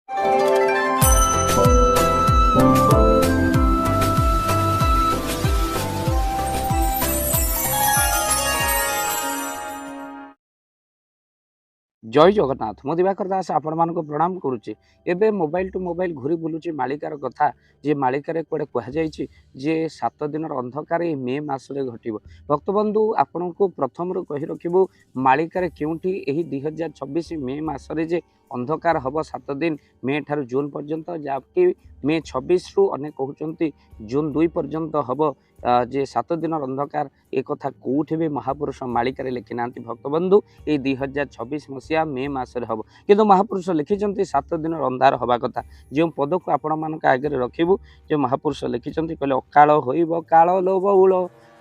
जय जगन्नाथ मो दिवाकर दास आपण मानक प्रणाम करुच्ची एबे मोबाइल टू मोबाइल घूरी बुलूची मालिकार कथा जे मालिकार कड़े कहुई जे 7 दिन अंधकार मे मसरे घटव भक्तबंधु आपण को प्रथम कही रखू मालिकार क्योंटी 2026 मे मसरे जे अंधकार हम 7 दिन मे ठार जून पर्यंत जहाँकि मे 26 रु अनेक कहते जून 2 पर्यंत हम जे 7 दिन अंधकार एक कथा कौटी भी महापुरुष मालिकार लिखि ना भक्तबंधु ये 2026 मसीहा मे मसरे हम किंतु महापुरुष लिखिं 7 दिन अंधार हवा कथा जो पद को आपण मान आगे रखू जो महापुरुष लिखिं कहले अकाल होइब काल लो बउल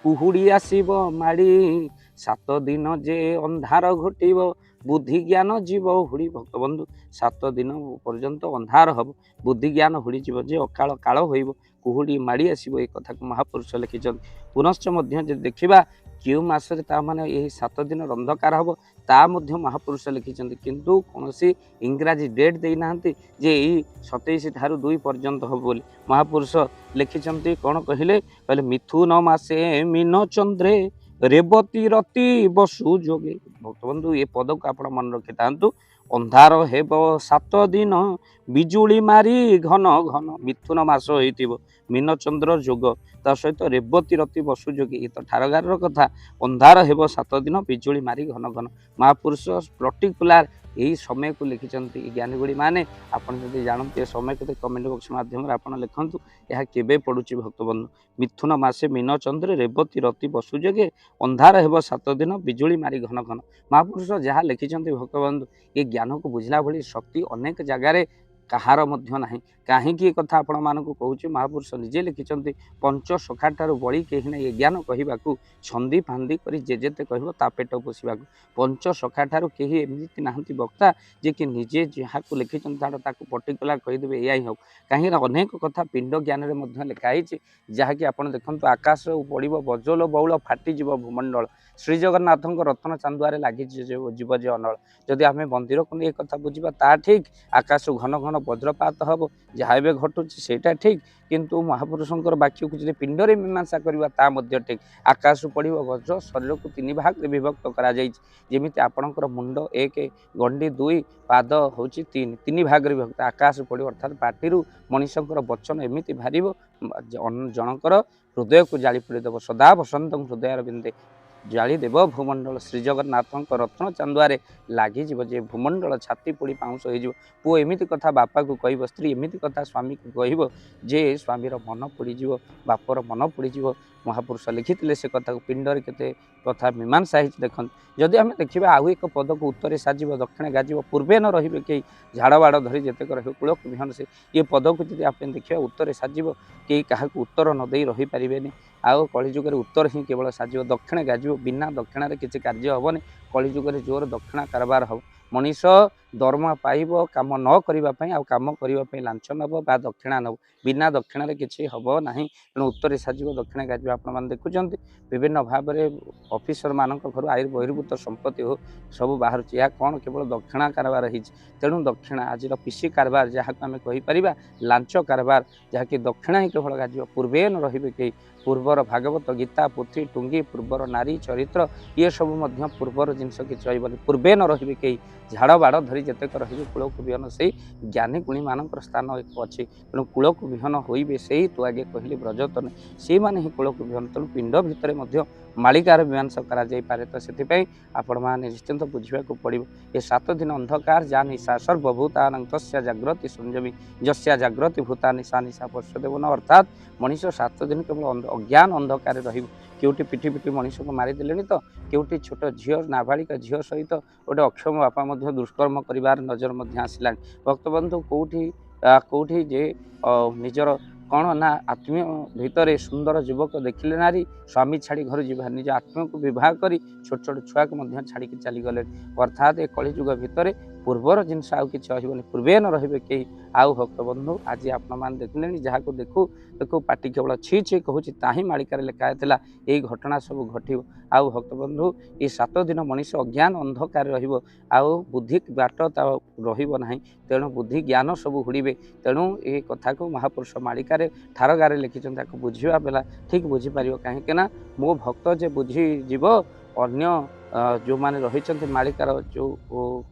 कुहुड़ी आसीब माड़ी 7 दिन जे अंधार घोटिब बुद्धि ज्ञान जीव हुड़ी भक्तबंधु 7 दिन पर्यंत अंधार हम बुद्धि ज्ञान हुड़ी जीव जे अकाल काल होइब कुहुड़ी माड़ी आसीब एक कथा को महापुरुष लिखिं पुनश्च देखा क्यों मसरे यही 7 दिन अंधकार हम ता महापुरुष लिखिं किंतु कौन इंग्राजी डेट देना जे यही 27 ठारू 2 पर्यंत हम बोली महापुरुष लिखिं कौन कहले कहले मिथुन मासे मीन चंद्रे रेवती रति बसु जोगे भक्तबंधु ये पद को आप मन रखि था अंधार हेब 7 दिन बिजुली मारी घन घन मिथुन मास हो मीन चंद्र जोग ता सहित रेवती रति बसु जोगी ये तो ठारगार कथा अंधार हेब 7 दिन बिजुली मारी घन घन महापुरुष पर्टिकुलार यही समय को लिखिं ज्ञानी गुड़ी माने आपन जदि जानते समय के कमेंट बॉक्स माध्यम आप लिखतु यह केबे पड़ुची भक्तबंधु मिथुन मासे मीन चंद्र रेवती रति बसु जोगे अंधार हेब 7 दिन बिजुली मारी घन घन महापुरुष जहाँ लिखिं भक्तबंधु ये ज्ञान को बुझला भली शक्ति अनेक जगार कहार मध्य नाही कहीं कथा आपण मानक कहूँ महापुरुष निजे लिखिं पंच सखा ठारू बड़ी कहीं ना ये ज्ञान कहवाक छंदी फांदी कर जेते कह पेट पोषा पंच सखा ठारू कहीं एमती ना वक्ता जे कि निजे जहाँ को लिखिं पर्टिकुलर कहीदेवे या ही हो कहीं अनेक कथा पिंड ज्ञान में लिखाई जहाँकि आप देखो आकाश पड़ो बजल बौल फाटिज भूमंडल श्री जगन्नाथ रत्न चांदुआरे लगी जीव जे अनल जदि आम मंदिर को नहीं कथा बुझा ता ठीक आकाश घन घन वज्रपात हम जहाँ भी घटुची सेटा ठीक किंतु महापुरुषंकर वाक्य को जब पिंडरे मीमांसा करवा ता मध्य ठीक आकाश पड़ो वज्र शरीर को 3 भाग में विभक्त करमी आपणकर मुंड 1 गंडी 2 पाद हूँ 3 भाग में विभक्त आकाश पड़ो अर्थात पार्टी मनीषंकर वचन एमती बाहर जनकर हृदय को जाली पड़देव सदा बसंत हृदय बिंदे जाली देव भूमंडल श्री जगन्नाथ रत्न चांदुआरे लगिज जे भूमंडल छाती पोड़ी पाउंस हो पुओ एमती कथा बापा को कह स्त्री एमती कथा स्वामी को कह जे स्वामीर मन पड़ज बापर मन पड़ज महापुरुष लिखी से कथा पिंडर केते कथा मीमांसा देख जदि आम देखा आउ एक पद को उत्तर साजिब दक्षिण गाजिब पूर्वे न रे कई झाड़ बाड़ धरी जितेक रे कूल को विहन से ये पद को जी आप देखा उत्तर साजिब कई क्या उत्तर न दे रही पारे आउ कलिजुग उत्तर ही केवल साजिब दक्षिण गाजिब बिना दक्षिण किसी कार्य हेनी कलिजुग जोर दक्षिणा कारबार हम मनीष दरमा पाइब काम न करने आउ कम करने लांछ नब बा दक्षिणा नब बिना दक्षिण किसी हम ना तेणु उत्तर साजिब दक्षिण गाजिब आप देखुं विभिन्न भाव में ऑफिसर मान घर आयु बहिर्भूत संपत्ति हो सब बाहर यह कौन केवल दक्षिणा कारबार हो तेणु दक्षिणा आज पिसी कारबार जहाँ आम कहीपर लांच कारबार जहाँकि दक्षिणा ही केवल गाजिब पूर्वे न रे कई पूर्वर भागवत गीता पुथी टुंगी पूर्वर नारी चरित्र ये सब पूर्वर जिनस किसी रही पूर्वे न रे कई झाड़ बाड़ धरी जितेक रे कूल को विहन से ज्ञानी गुणी मान स्थान एक अच्छी तेणु कूल को विहन होइबे से तू आगे कहली ब्रजतन से मैंने ही कूल को विहन तेणु पिंड भितर मालिकार मीमांसा करे तो से आपण मैंने निश्चिंत बुझा पड़ो ये 7 दिन अंधकार जा निशा सर्वभूतान तस्या जागृति संयमी जस्या जागृति भूता निशा निशा पश्यदेव न अर्थात मनीष 7 दिन केवल अज्ञान अंधकार रोटी पिटी पिटी मनीष को मारिदे तो क्योंटी छोट झील नाबालिक झील सहित गोटे अक्षम बापा दुष्कर्म कर नजर आसला भक्तबंधु कौटी कौटी जे निजर कौन ना आत्मीय भितर सुंदर युवक देखिले नारी स्वामी छाड़ी घर जीवा निज आत्मीय को विवाह कर छोट छोट छुआ को छाड़ी चलीगले अर्थात ए कलिजुग भितर ପୂର୍ବର ଜିନିଷ ଆଉ କିଛି ରହିବନି, ପୂର୍ବେ ନ ରହିବେ କେହି। ଆଉ ଭକ୍ତ ବନ୍ଧୁ ଆଜି ଆପଣମାନେ ଦେଖିଲେଣି, ଯାହାକୁ ଦେଖୁ ଦେଖୁ ପାଟି କେବଳ ଛି ଛି କହୁଛି, ତାହିଁ ମାଳିକାରେ ଲେଖା ହେଇଥିଲା ଏଇ ଘଟଣା ସବୁ ଘଟିବ। ଆଉ ଭକ୍ତ ବନ୍ଧୁ ଏ 7 ଦିନ ମଣିଷ ଅଜ୍ଞାନ ଅନ୍ଧକାର ରହିବ, ଆଉ ବୁଦ୍ଧି ବାଟ ତା ରହିବ ନାହିଁ। ତେଣୁ ବୁଦ୍ଧି ଜ୍ଞାନ ସବୁ ହୁଡ଼ିବେ। ତେଣୁ ଏ କଥାକୁ ମହାପୁରୁଷ ମାଳିକାରେ ଠାରଗାରେ ଲେଖିଛନ୍ତି, ତାକୁ ବୁଝିବା ପିଲା ଠିକ୍ ବୁଝିପାରିବ। କାହିଁକି ନା ମୋ ଭକ୍ତ ଯେ ବୁଝିଯିବ, ଅନ୍ୟ ଯେଉଁମାନେ ରହିଛନ୍ତି ମାଳିକାର ଯେଉଁ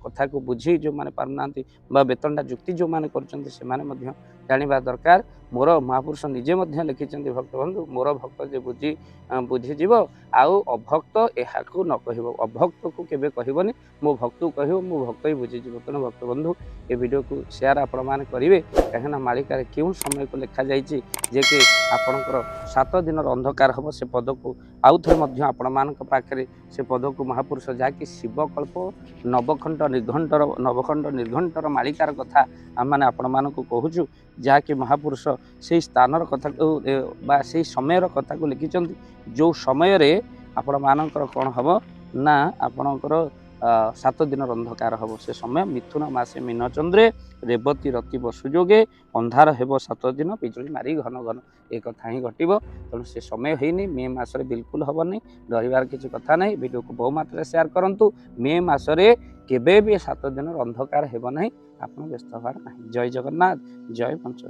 କଥାକୁ ବୁଝି ଯେଉଁମାନେ ପାରୁନାହାନ୍ତି ବା ବେତନଟା ଯୁକ୍ତି ଯେଉଁମାନେ କରୁଛନ୍ତି, ସେମାନେ ମଧ୍ୟ ଜାଣିବା ଦରକାର। ମୋର ମହାପୁରୁଷ ନିଜେ ମଧ୍ୟ ଲେଖିଛନ୍ତି, ଭକ୍ତବନ୍ଧୁ ମୋର ଭକ୍ତ ଯେ ବୁଝିଯିବ, ଆଉ ଅଭକ୍ତ ଏହାକୁ ନ କହିବ। ଅଭକ୍ତକୁ କେବେ କହିବନି, ମୋ ଭକ୍ତକୁ କହିବ, ମୋ ଭକ୍ତ ହିଁ ବୁଝିଯିବ। ତେଣୁ ଭକ୍ତବନ୍ଧୁ ଏ ଭିଡ଼ିଓକୁ ସେୟାର ଆପଣମାନେ କରିବେ। କାହିଁକିନା ମାଳିକାରେ କେଉଁ ସମୟକୁ ଲେଖାଯାଇଛି ଯେ କି ଆପଣଙ୍କର 7 ଦିନର ଅନ୍ଧକାର ହେବ, ସେ ପଦକୁ ଆଉଥରେ ମଧ୍ୟ ଆପଣମାନଙ୍କ ପାଖରେ ସେ ପଦକୁ ମହାପୁରୁଷ, ଯାହାକି ଶିବକଳ୍ପ ନବଖଣ୍ଡ ନିର୍ଘଣ୍ଟର ମାଳିକାର କଥା ଆମମାନେ ଆପଣମାନଙ୍କୁ କହୁଛୁ, ଯାହାକି ମହାପୁରୁଷ ସେଇ ସ୍ଥାନର କଥାକୁ ବା ସେଇ ସମୟର କଥାକୁ ଲେଖିଛନ୍ତି, ଯେଉଁ ସମୟରେ ଆପଣମାନଙ୍କର କ'ଣ ହେବ ନା ଆପଣଙ୍କର 7 ଦିନର ଅନ୍ଧକାର ହେବ। ସେ ସମୟ ମିଥୁନ ମାସେ ମୀନଚନ୍ଦ୍ରେ ରେବତୀ ରତି ବସୁ ଯୋଗେ, ଅନ୍ଧାର ହେବ 7 ଦିନ ବିଜୁଳି ମାରି ଘନ ଘନ। ଏ କଥା ହିଁ ଘଟିବ। ତେଣୁ ସେ ସମୟ ହେଇନି, ମେ ମାସରେ ବିଲକୁଲ ହେବନି, ଡରିବାର କିଛି କଥା ନାହିଁ। ଭିଡ଼ିଓକୁ ବହୁ ମାତ୍ରାରେ ସେୟାର କରନ୍ତୁ। ମେ ମାସରେ କେବେ ବି 7 ଦିନର ଅନ୍ଧକାର ହେବ ନାହିଁ, ଆପଣ ବ୍ୟସ୍ତ ହେବାର ନାହିଁ। ଜୟ ଜଗନ୍ନାଥ, ଜୟ ପଞ୍ଚ।